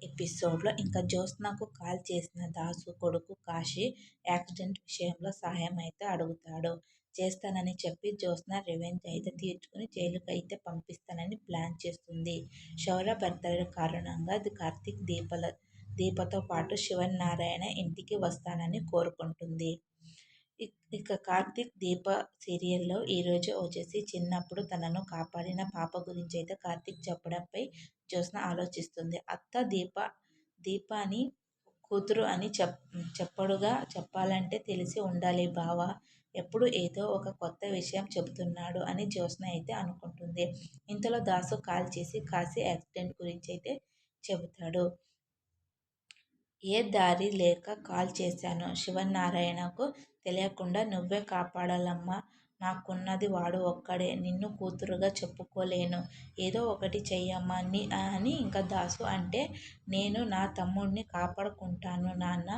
ఎపిసోడ్లో ఇంకా జ్యోత్స్నకు కాల్ చేసిన దాసు కొడుకు కాశీ యాక్సిడెంట్ విషయంలో సహాయం అయితే అడుగుతాడు. చేస్తానని చెప్పి జ్యోత్స్న రివెంజ్ అయితే తీర్చుకుని జైలుకి అయితే పంపిస్తానని ప్లాన్ చేస్తుంది. శౌర్య బర్త్డే కారణంగా కార్తీక్ దీపతో పాటు శివనారాయణ ఇంటికి వస్తానని కోరుకుంటుంది. ఇక కార్తీక్ దీప సీరియల్లో ఈరోజు వచ్చేసి చిన్నప్పుడు తనను కాపాడిన పాప గురించి అయితే కార్తీక్ చెప్పడంపై జ్యోత్స్న ఆలోచిస్తుంది. అత్త దీపాని కూతురు అని చెప్పడుగా చెప్పాలంటే తెలిసి ఉండాలి బావ, ఎప్పుడు ఏదో ఒక కొత్త విషయం చెబుతున్నాడు అని జ్యోత్స్న అయితే అనుకుంటుంది. ఇంతలో దాసు కాల్ చేసి కాశీ యాక్సిడెంట్ గురించి అయితే చెబుతాడు. ఏ దారి లేక కాల్ చేశాను. శివనారాయణకు తెలియకుండా నువ్వే కాపాడాలమ్మా. నాకున్నది వాడు ఒక్కడే. నిన్ను కూతురుగా చెప్పుకోలేను. ఏదో ఒకటి చెయ్యమ్మా అని ఇంకా దాసు అంటే, నేను నా తమ్ముడిని కాపాడుకుంటాను నాన్న,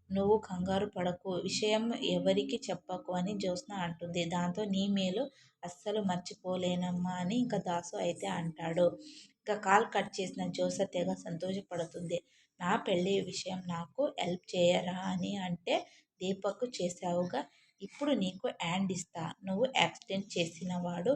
నువ్వు కంగారు పడకు, విషయం ఎవరికి చెప్పకు అని జ్యోత్స్న అంటుంది. దాంతో నీ మేలు అస్సలు మర్చిపోలేనమ్మా అని ఇంకా దాసు అయితే అంటాడు. ఇంకా కాల్ కట్ చేసిన జ్యోత్స్న తెగ సంతోషపడుతుంది. నా పెళ్ళి విషయం నాకు హెల్ప్ చేయరా అని అంటే, దీపక్ చేసావుగా, ఇప్పుడు నీకు హ్యాండ్ ఇస్తా. నువ్వు యాక్సిడెంట్ చేసినవాడు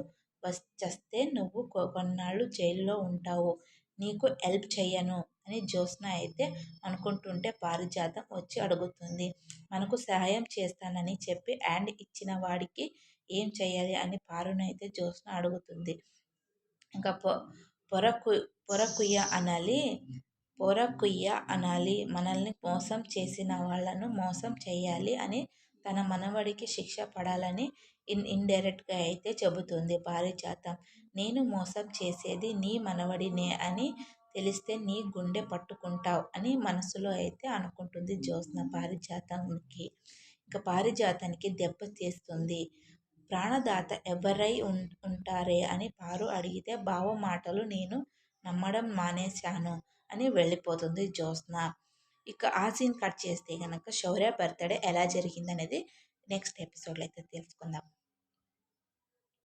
చస్తే నువ్వు కొన్నాళ్ళు జైలులో ఉంటావు. నీకు హెల్ప్ చెయ్యను అని జ్యోత్స్న అయితే అనుకుంటుంటే పారిజాతం వచ్చి అడుగుతుంది. మనకు సహాయం చేస్తానని చెప్పి హ్యాండ్ ఇచ్చిన వాడికి ఏం చెయ్యాలి అని పారునైతే జ్యోత్స్న అడుగుతుంది. ఇంకా పొరకుయ్య అనాలి, మనల్ని మోసం చేసిన వాళ్ళను మోసం చేయాలి అని తన మనవడికి శిక్ష పడాలని ఇండైరెక్ట్గా అయితే చెబుతుంది పారిజాతం. నేను మోసం చేసేది నీ మనవడినే అని తెలిస్తే నీ గుండె పట్టుకుంటావు అని మనసులో అయితే అనుకుంటుంది జ్యోత్స్న పారిజాతానికి. ఇంకా పారిజాతానికి దెబ్బ తీస్తుంది. ప్రాణదాత ఎవరై ఉంటారే అని పారు అడిగితే బావ మాటలు నేను నమ్మడం మానేశాను అని వెళ్ళిపోతుంది జ్యోత్స్న. ఇక ఆ సీన్ కట్ చేస్తే కనుక శౌర్య బర్త్డే ఎలా జరిగిందనేది నెక్స్ట్ ఎపిసోడ్లో అయితే తెలుసుకుందాం.